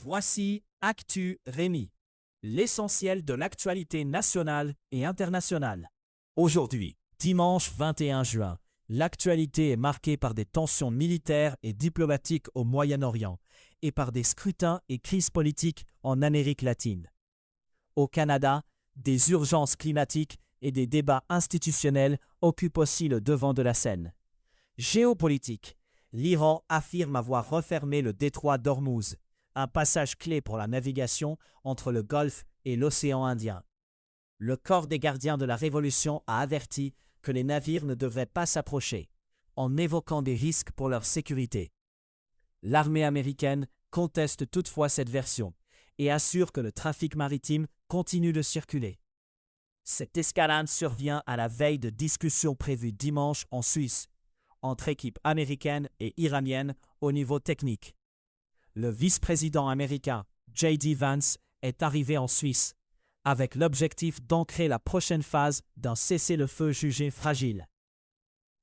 Voici Actu Rémi, l'essentiel de l'actualité nationale et internationale. Aujourd'hui, dimanche 21 juin, l'actualité est marquée par des tensions militaires et diplomatiques au Moyen-Orient et par des scrutins et crises politiques en Amérique latine. Au Canada, des urgences climatiques et des débats institutionnels occupent aussi le devant de la scène. Géopolitique, l'Iran affirme avoir refermé le détroit d'Ormuz, un passage clé pour la navigation entre le Golfe et l'océan Indien. Le corps des gardiens de la Révolution a averti que les navires ne devraient pas s'approcher, en évoquant des risques pour leur sécurité. L'armée américaine conteste toutefois cette version et assure que le trafic maritime continue de circuler. Cette escalade survient à la veille de discussions prévues dimanche en Suisse, entre équipes américaines et iraniennes au niveau technique. Le vice-président américain J.D. Vance est arrivé en Suisse, avec l'objectif d'ancrer la prochaine phase d'un cessez-le-feu jugé fragile.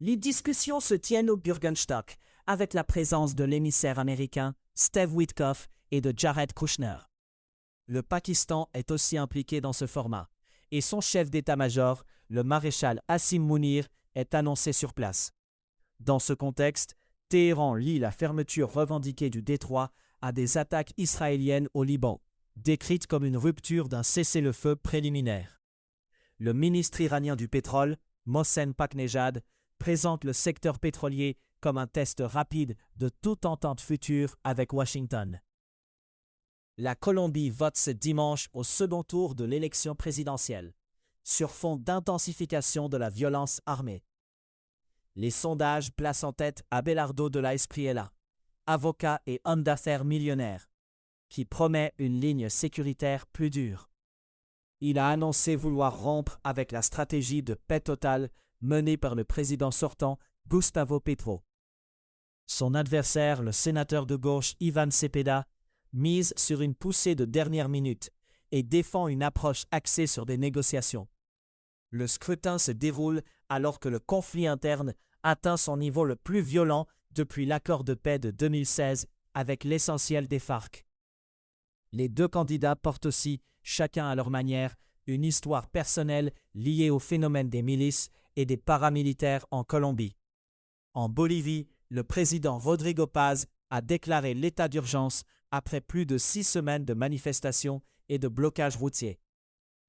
Les discussions se tiennent au Bürgenstock, avec la présence de l'émissaire américain Steve Witkoff et de Jared Kushner. Le Pakistan est aussi impliqué dans ce format, et son chef d'état-major, le maréchal Asim Mounir, est annoncé sur place. Dans ce contexte, Téhéran lie la fermeture revendiquée du détroit à des attaques israéliennes au Liban, décrites comme une rupture d'un cessez-le-feu préliminaire. Le ministre iranien du pétrole, Mohsen Paknejad, présente le secteur pétrolier comme un test rapide de toute entente future avec Washington. La Colombie vote ce dimanche au second tour de l'élection présidentielle, sur fond d'intensification de la violence armée. Les sondages placent en tête Abelardo de la Espriella, avocat et homme d'affaires millionnaire, qui promet une ligne sécuritaire plus dure. Il a annoncé vouloir rompre avec la stratégie de paix totale menée par le président sortant Gustavo Petro. Son adversaire, le sénateur de gauche Ivan Cepeda, mise sur une poussée de dernière minute et défend une approche axée sur des négociations. Le scrutin se déroule alors que le conflit interne atteint son niveau le plus violent depuis l'accord de paix de 2016 avec l'essentiel des FARC. Les deux candidats portent aussi, chacun à leur manière, une histoire personnelle liée au phénomène des milices et des paramilitaires en Colombie. En Bolivie, le président Rodrigo Paz a déclaré l'état d'urgence après plus de 6 semaines de manifestations et de blocages routiers.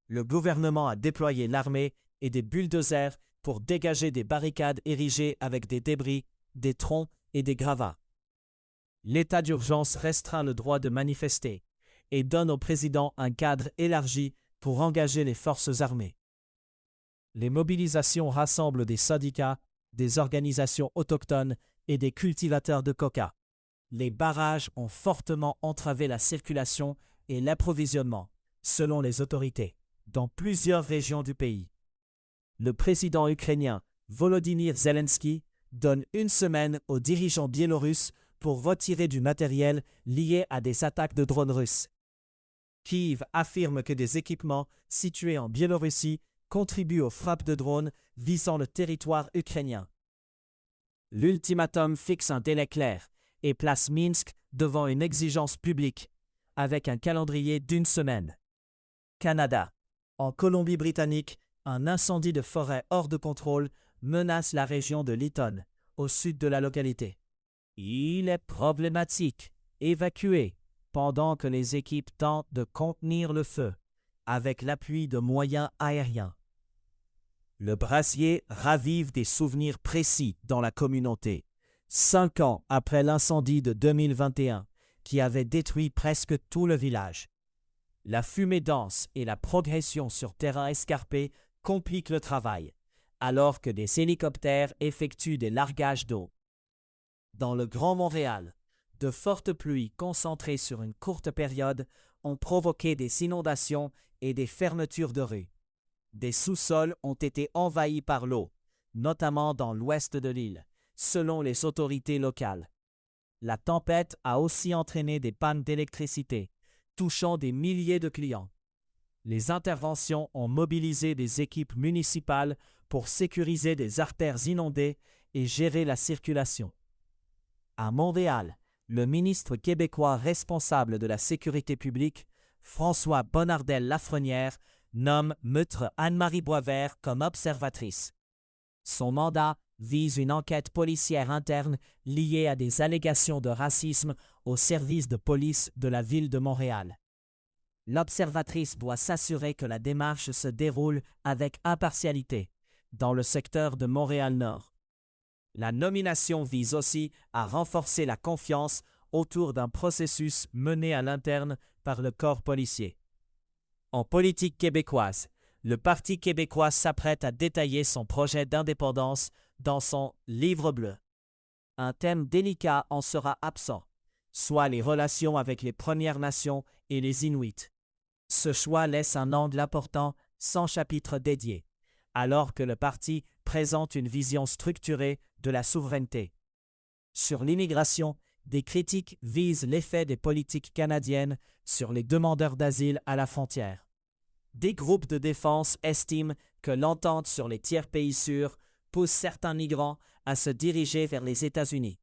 Le gouvernement a déployé l'armée et des bulldozers pour dégager des barricades érigées avec des débris, des troncs et des gravats. L'état d'urgence restreint le droit de manifester et donne au président un cadre élargi pour engager les forces armées. Les mobilisations rassemblent des syndicats, des organisations autochtones et des cultivateurs de coca. Les barrages ont fortement entravé la circulation et l'approvisionnement, selon les autorités, dans plusieurs régions du pays. Le président ukrainien Volodymyr Zelensky donne une semaine aux dirigeants biélorusses pour retirer du matériel lié à des attaques de drones russes. Kyiv affirme que des équipements situés en Biélorussie contribuent aux frappes de drones visant le territoire ukrainien. L'ultimatum fixe un délai clair et place Minsk devant une exigence publique, avec un calendrier d'1 semaine. Canada. En Colombie-Britannique, un incendie de forêt hors de contrôle menace la région de Lytton, au sud de la localité. Il est problématique, évacué, pendant que les équipes tentent de contenir le feu, avec l'appui de moyens aériens. Le brasier ravive des souvenirs précis dans la communauté, 5 ans après l'incendie de 2021, qui avait détruit presque tout le village. La fumée dense et la progression sur terrain escarpé compliquent le travail, alors que des hélicoptères effectuent des largages d'eau. Dans le Grand Montréal, de fortes pluies concentrées sur une courte période ont provoqué des inondations et des fermetures de rues. Des sous-sols ont été envahis par l'eau, notamment dans l'ouest de l'île, selon les autorités locales. La tempête a aussi entraîné des pannes d'électricité, touchant des milliers de clients. Les interventions ont mobilisé des équipes municipales pour sécuriser des artères inondées et gérer la circulation. À Montréal, Le ministre québécois responsable de la sécurité publique, François Bonnardel-Lafrenière, nomme Meutre Anne-Marie Boisvert comme observatrice. Son mandat vise une enquête policière interne liée à des allégations de racisme au service de police de la ville de Montréal. L'observatrice doit s'assurer que la démarche se déroule avec impartialité dans le secteur de Montréal-Nord. La nomination vise aussi à renforcer la confiance autour d'un processus mené à l'interne par le corps policier. En politique québécoise, le Parti québécois s'apprête à détailler son projet d'indépendance dans son Livre bleu. Un thème délicat en sera absent, soit les relations avec les Premières Nations et les Inuits. Ce choix laisse un angle important sans chapitre dédié, alors que le parti présente une vision structurée de la souveraineté. Sur l'immigration, des critiques visent l'effet des politiques canadiennes sur les demandeurs d'asile à la frontière. Des groupes de défense estiment que l'entente sur les tiers pays sûrs pousse certains migrants à se diriger vers les États-Unis.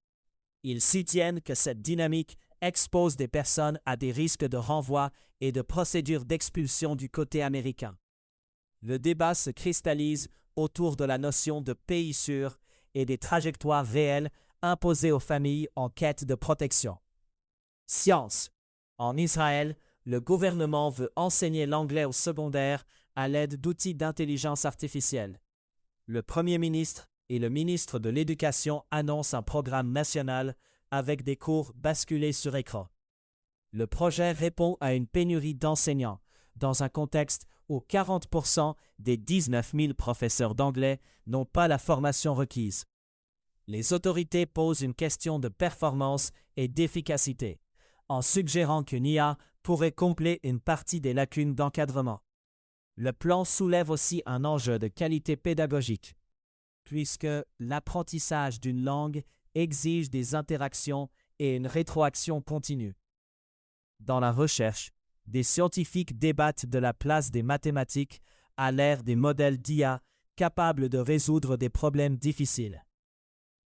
Ils soutiennent que cette dynamique expose des personnes à des risques de renvoi et de procédures d'expulsion du côté américain. Le débat se cristallise autour de la notion de pays sûr et des trajectoires réelles imposées aux familles en quête de protection. Science. En Israël, le gouvernement veut enseigner l'anglais au secondaire à l'aide d'outils d'intelligence artificielle. Le Premier ministre et le ministre de l'Éducation annoncent un programme national avec des cours basculés sur écran. Le projet répond à une pénurie d'enseignants dans un contexte où 40% des 19 000 professeurs d'anglais n'ont pas la formation requise. Les autorités posent une question de performance et d'efficacité, en suggérant qu'une IA pourrait combler une partie des lacunes d'encadrement. Le plan soulève aussi un enjeu de qualité pédagogique, puisque l'apprentissage d'une langue exige des interactions et une rétroaction continue. Dans la recherche, des scientifiques débattent de la place des mathématiques à l'ère des modèles d'IA capables de résoudre des problèmes difficiles.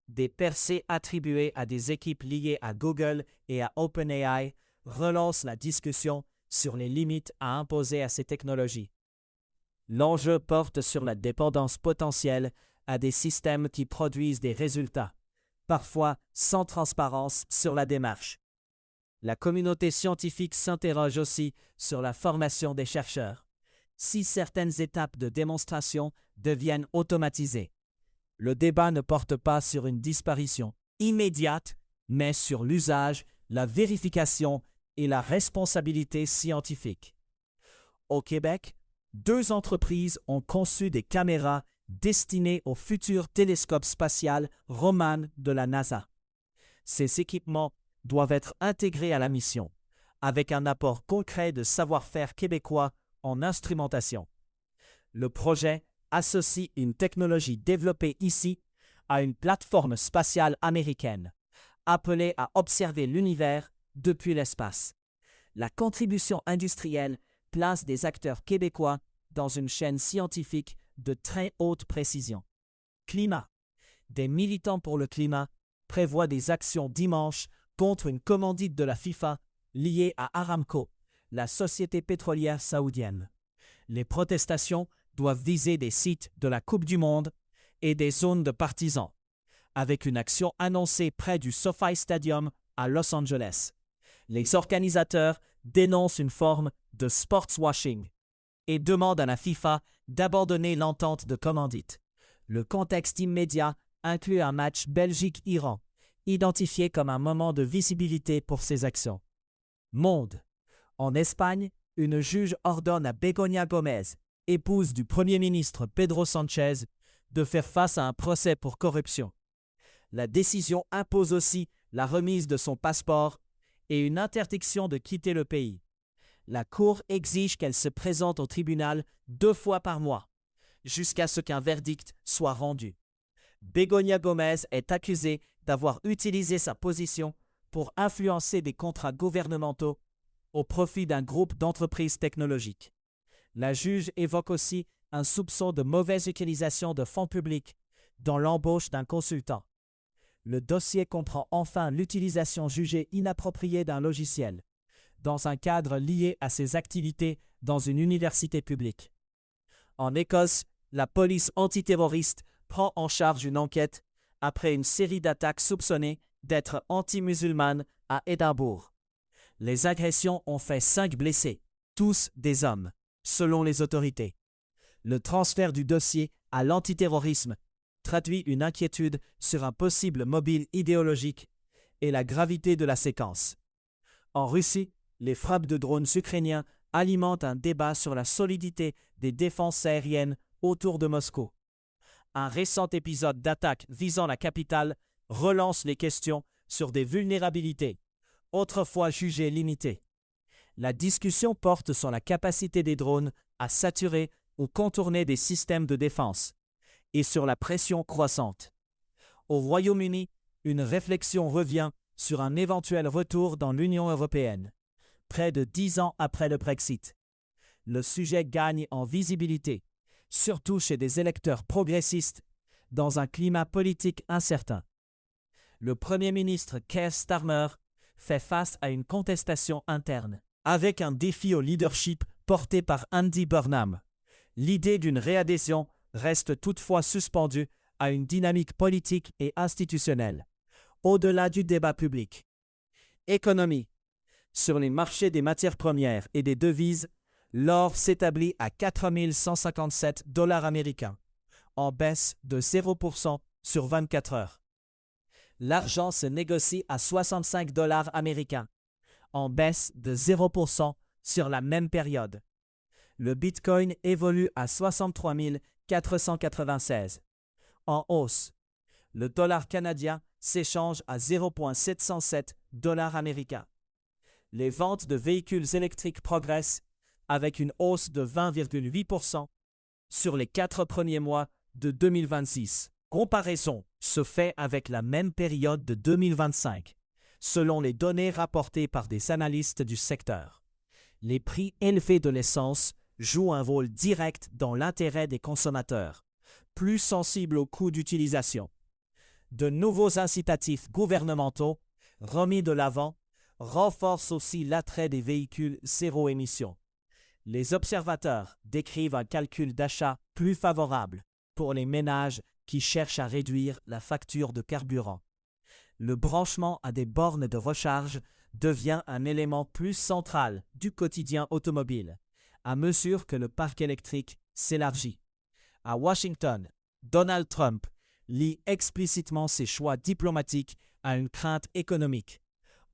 Des percées attribuées à des équipes liées à Google et à OpenAI relancent la discussion sur les limites à imposer à ces technologies. L'enjeu porte sur la dépendance potentielle à des systèmes qui produisent des résultats, parfois sans transparence sur la démarche. La communauté scientifique s'interroge aussi sur la formation des chercheurs. Si certaines étapes de démonstration deviennent automatisées, le débat ne porte pas sur une disparition immédiate, mais sur l'usage, la vérification et la responsabilité scientifique. Au Québec, 2 entreprises ont conçu des caméras destinées au futur télescope spatial Roman de la NASA. Ces équipements doivent être intégrés à la mission, avec un apport concret de savoir-faire québécois en instrumentation. Le projet associe une technologie développée ici à une plateforme spatiale américaine, appelée à observer l'univers depuis l'espace. La contribution industrielle place des acteurs québécois dans une chaîne scientifique de très haute précision. Climat. Des militants pour le climat prévoient des actions dimanche contre une commandite de la FIFA liée à Aramco, la société pétrolière saoudienne. Les protestations doivent viser des sites de la Coupe du Monde et des zones de partisans, avec une action annoncée près du SoFi Stadium à Los Angeles. Les organisateurs dénoncent une forme de sportswashing et demandent à la FIFA d'abandonner l'entente de commandite. Le contexte immédiat inclut un match Belgique-Iran, identifié comme un moment de visibilité pour ces actions. Monde. En Espagne, une juge ordonne à Begoña Gómez, épouse du Premier ministre Pedro Sánchez, de faire face à un procès pour corruption. La décision impose aussi la remise de son passeport et une interdiction de quitter le pays. La Cour exige qu'elle se présente au tribunal 2 fois par mois, jusqu'à ce qu'un verdict soit rendu. Begoña Gómez est accusée d'avoir utilisé sa position pour influencer des contrats gouvernementaux au profit d'un groupe d'entreprises technologiques. La juge évoque aussi un soupçon de mauvaise utilisation de fonds publics dans l'embauche d'un consultant. Le dossier comprend enfin l'utilisation jugée inappropriée d'un logiciel, dans un cadre lié à ses activités dans une université publique. En Écosse, la police antiterroriste prend en charge une enquête après une série d'attaques soupçonnées d'être anti-musulmanes à Édimbourg. Les agressions ont fait 5 blessés, tous des hommes, selon les autorités. Le transfert du dossier à l'antiterrorisme traduit une inquiétude sur un possible mobile idéologique et la gravité de la séquence. En Russie, les frappes de drones ukrainiens alimentent un débat sur la solidité des défenses aériennes autour de Moscou. Un récent épisode d'attaque visant la capitale relance les questions sur des vulnérabilités, autrefois jugées limitées. La discussion porte sur la capacité des drones à saturer ou contourner des systèmes de défense, et sur la pression croissante. Au Royaume-Uni, une réflexion revient sur un éventuel retour dans l'Union européenne, près de 10 ans après le Brexit. Le sujet gagne en visibilité, surtout chez des électeurs progressistes, dans un climat politique incertain. Le Premier ministre Keir Starmer fait face à une contestation interne, avec un défi au leadership porté par Andy Burnham. L'idée d'une réadhésion reste toutefois suspendue à une dynamique politique et institutionnelle, au-delà du débat public. Économie. Sur les marchés des matières premières et des devises, l'or s'établit à 4 157 $ américains, en baisse de 0% sur 24 heures. L'argent se négocie à 65 $ américains, en baisse de 0% sur la même période. Le Bitcoin évolue à 63 496, en hausse. Le dollar canadien s'échange à 0,707 $ américains. Les ventes de véhicules électriques progressent avec une hausse de 20,8% sur les 4 premiers mois de 2026. Comparaison se fait avec la même période de 2025, selon les données rapportées par des analystes du secteur. Les prix élevés de l'essence jouent un rôle direct dans l'intérêt des consommateurs, plus sensibles aux coûts d'utilisation. De nouveaux incitatifs gouvernementaux, remis de l'avant, renforcent aussi l'attrait des véhicules zéro émission. Les observateurs décrivent un calcul d'achat plus favorable pour les ménages qui cherchent à réduire la facture de carburant. Le branchement à des bornes de recharge devient un élément plus central du quotidien automobile, à mesure que le parc électrique s'élargit. À Washington, Donald Trump lie explicitement ses choix diplomatiques à une crainte économique,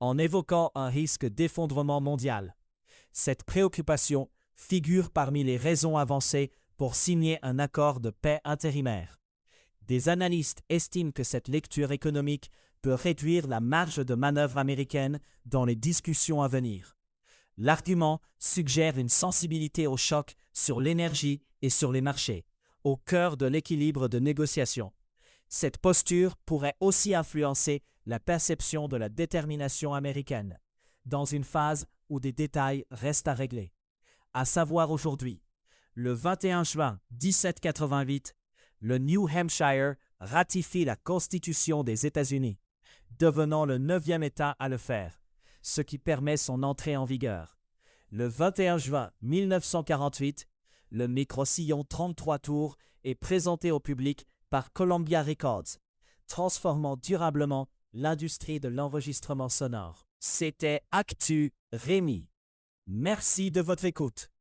en évoquant un risque d'effondrement mondial. Cette préoccupation figure parmi les raisons avancées pour signer un accord de paix intérimaire. Des analystes estiment que cette lecture économique peut réduire la marge de manœuvre américaine dans les discussions à venir. L'argument suggère une sensibilité au choc sur l'énergie et sur les marchés, au cœur de l'équilibre de négociation. Cette posture pourrait aussi influencer la perception de la détermination américaine, dans une phase où des détails restent à régler. À savoir aujourd'hui, le 21 juin 1788, le New Hampshire ratifie la Constitution des États-Unis, devenant le 9e État à le faire, ce qui permet son entrée en vigueur. Le 21 juin 1948, le micro-sillon 33 tours est présenté au public par Columbia Records, transformant durablement l'industrie de l'enregistrement sonore. C'était Actu Rémi. Merci de votre écoute.